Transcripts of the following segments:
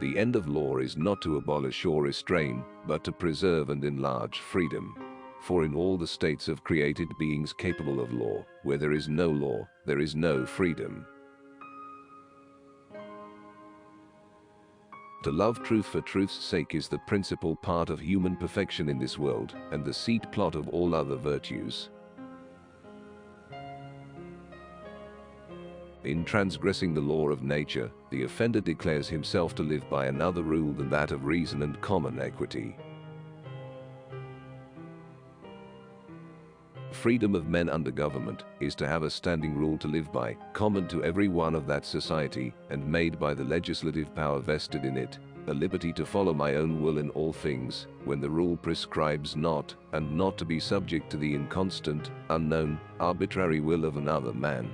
The end of law is not to abolish or restrain, but to preserve and enlarge freedom. For in all the states of created beings capable of law, where there is no law, there is no freedom. To love truth for truth's sake is the principal part of human perfection in this world, and the seed plot of all other virtues. In transgressing the law of nature, the offender declares himself to live by another rule than that of reason and common equity. Freedom of men under government is to have a standing rule to live by, common to every one of that society, and made by the legislative power vested in it, a liberty to follow my own will in all things, when the rule prescribes not, and not to be subject to the inconstant, unknown, arbitrary will of another man.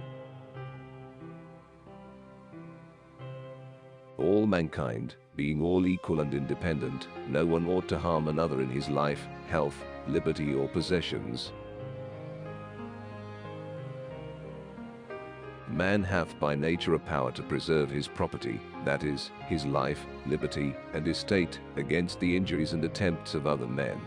All mankind, being all equal and independent, no one ought to harm another in his life, health, liberty, or possessions. Man hath by nature a power to preserve his property, that is, his life, liberty, and estate, against the injuries and attempts of other men.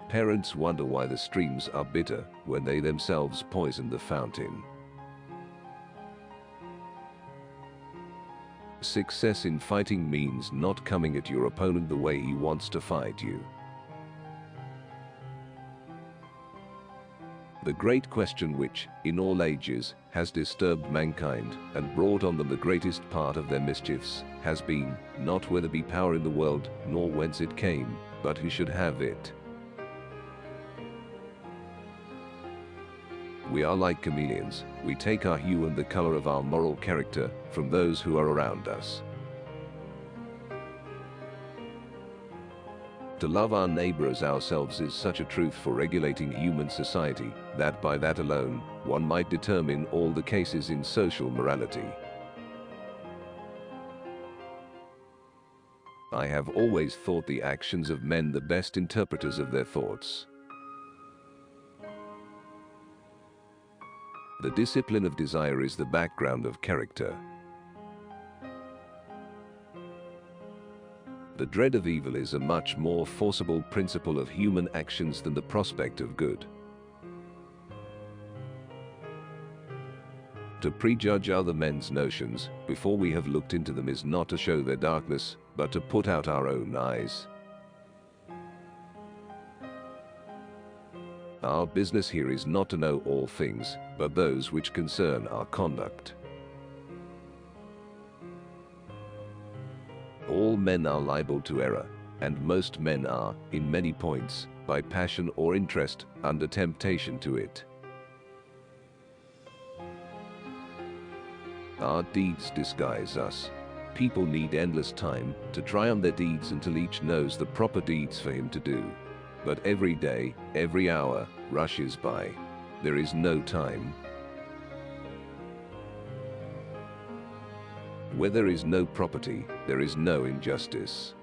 Parents wonder why the streams are bitter, when they themselves poison the fountain. Success in fighting means not coming at your opponent the way he wants to fight you. The great question which, in all ages, has disturbed mankind, and brought on them the greatest part of their mischiefs, has been, not whether be power in the world, nor whence it came, but who should have it. We are like chameleons, we take our hue and the color of our moral character from those who are around us. To love our neighbor as ourselves is such a truth for regulating human society, that by that alone, one might determine all the cases in social morality. I have always thought the actions of men the best interpreters of their thoughts. The discipline of desire is the background of character. The dread of evil is a much more forcible principle of human actions than the prospect of good. To prejudge other men's notions before we have looked into them is not to show their darkness, but to put out our own eyes. Our business here is not to know all things, but those which concern our conduct. All men are liable to error, and most men are, in many points, by passion or interest, under temptation to it. Our deeds disguise us. People need endless time to try on their deeds until each knows the proper deeds for him to do. But every day, every hour, rushes by. There is no time. Where there is no property, there is no injustice.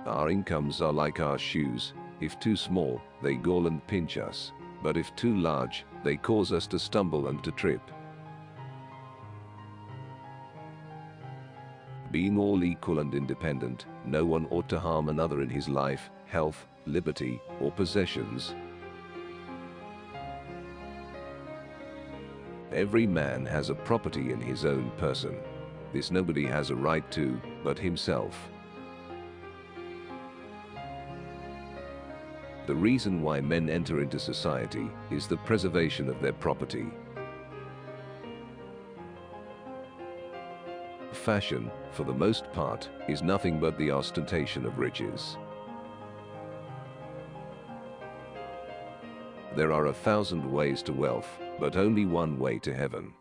Our incomes are like our shoes. If too small, they gall and pinch us. But if too large, they cause us to stumble and to trip. Being all equal and independent, no one ought to harm another in his life, health, liberty, or possessions. Every man has a property in his own person. This nobody has a right to, but himself. The reason why men enter into society is the preservation of their property. Fashion, for the most part, is nothing but the ostentation of riches. There are 1,000 ways to wealth, but only one way to heaven.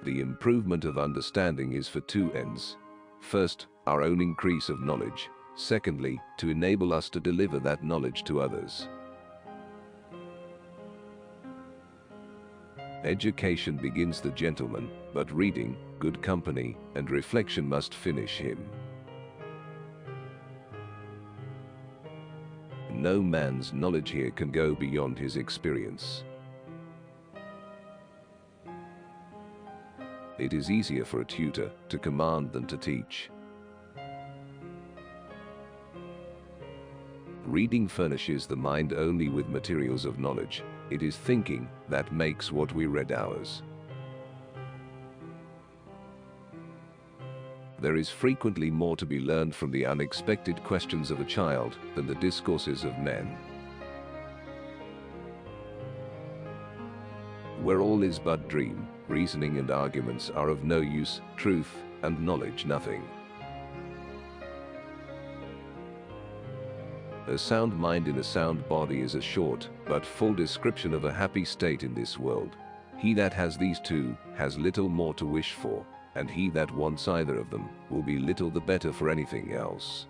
The improvement of understanding is for two ends. First, our own increase of knowledge. Secondly, to enable us to deliver that knowledge to others. Education begins the gentleman, but reading, good company, and reflection must finish him. No man's knowledge here can go beyond his experience. It is easier for a tutor to command than to teach. Reading furnishes the mind only with materials of knowledge. It is thinking that makes what we read ours. There is frequently more to be learned from the unexpected questions of a child than the discourses of men. Where all is but dream, reasoning and arguments are of no use, truth and knowledge nothing. A sound mind in a sound body is a short but full description of a happy state in this world. He that has these two has little more to wish for, and he that wants either of them will be little the better for anything else.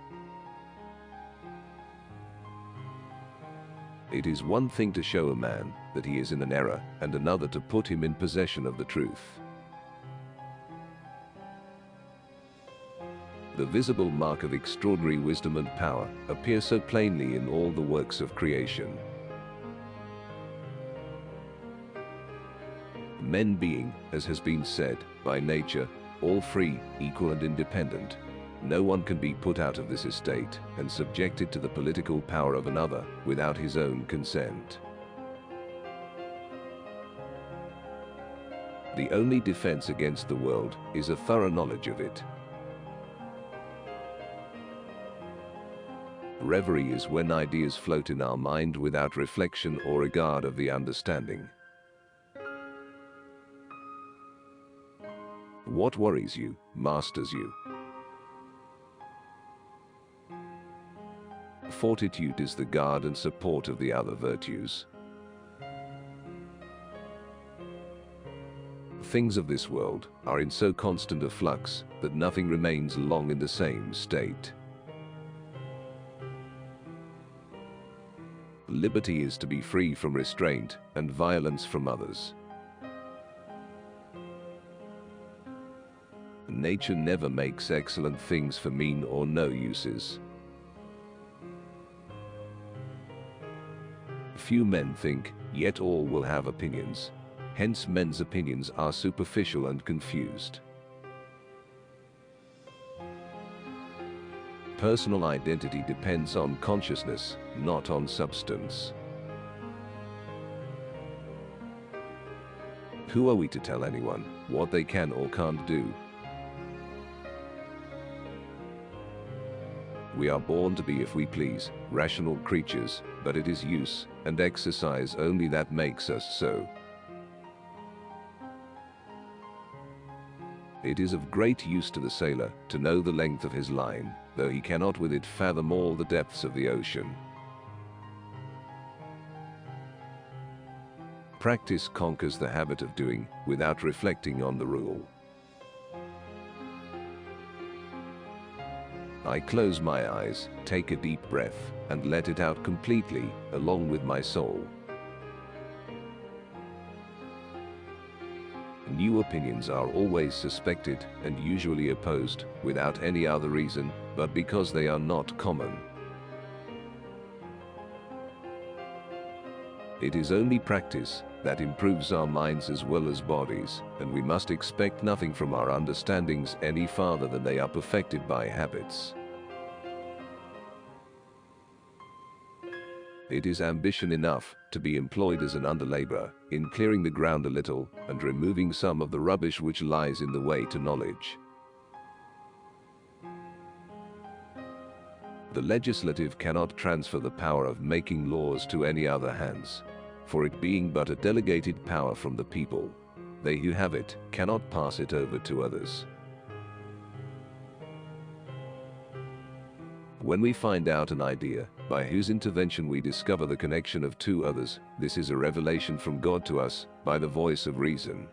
It is one thing to show a man that he is in an error, and another to put him in possession of the truth. The visible mark of extraordinary wisdom and power appears so plainly in all the works of creation. Men being, as has been said, by nature, all free, equal and independent, no one can be put out of this estate and subjected to the political power of another without his own consent. The only defense against the world is a thorough knowledge of it. Reverie is when ideas float in our mind without reflection or regard of the understanding. What worries you, masters you. Fortitude is the guard and support of the other virtues. Things of this world are in so constant a flux that nothing remains long in the same state. Liberty is to be free from restraint and violence from others. Nature never makes excellent things for mean or no uses. Few men think, yet all will have opinions. Hence men's opinions are superficial and confused. Personal identity depends on consciousness, not on substance. Who are we to tell anyone what they can or can't do? We are born to be, if we please, rational creatures, but it is use and exercise only that makes us so. It is of great use to the sailor to know the length of his line, though he cannot with it fathom all the depths of the ocean. Practice conquers the habit of doing without reflecting on the rule. I close my eyes, take a deep breath, and let it out completely, along with my soul. New opinions are always suspected and usually opposed, without any other reason, but because they are not common. It is only practice that improves our minds as well as bodies, and we must expect nothing from our understandings any farther than they are perfected by habits. It is ambition enough to be employed as an underlaborer in clearing the ground a little and removing some of the rubbish which lies in the way to knowledge. The legislative cannot transfer the power of making laws to any other hands, for it being but a delegated power from the people, they who have it cannot pass it over to others. When we find out an idea, by whose intervention we discover the connection of two others, this is a revelation from God to us, by the voice of reason.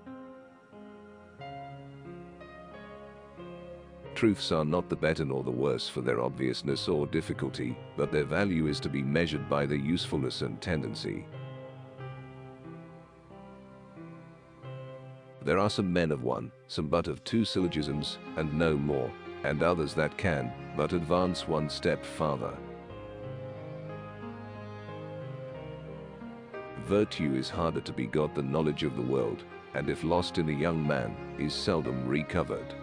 Truths are not the better nor the worse for their obviousness or difficulty, but their value is to be measured by their usefulness and tendency. There are some men of one, some but of two syllogisms, and no more, and others that can but advance one step farther. Virtue is harder to be got than knowledge of the world, and if lost in a young man, is seldom recovered.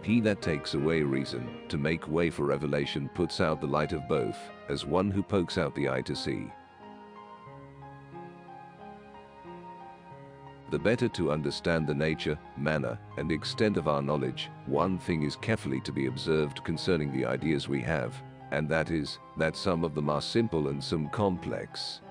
He that takes away reason, to make way for revelation, puts out the light of both, as one who pokes out the eye to see. The better to understand the nature, manner, and extent of our knowledge, one thing is carefully to be observed concerning the ideas we have, and that is, that some of them are simple and some complex.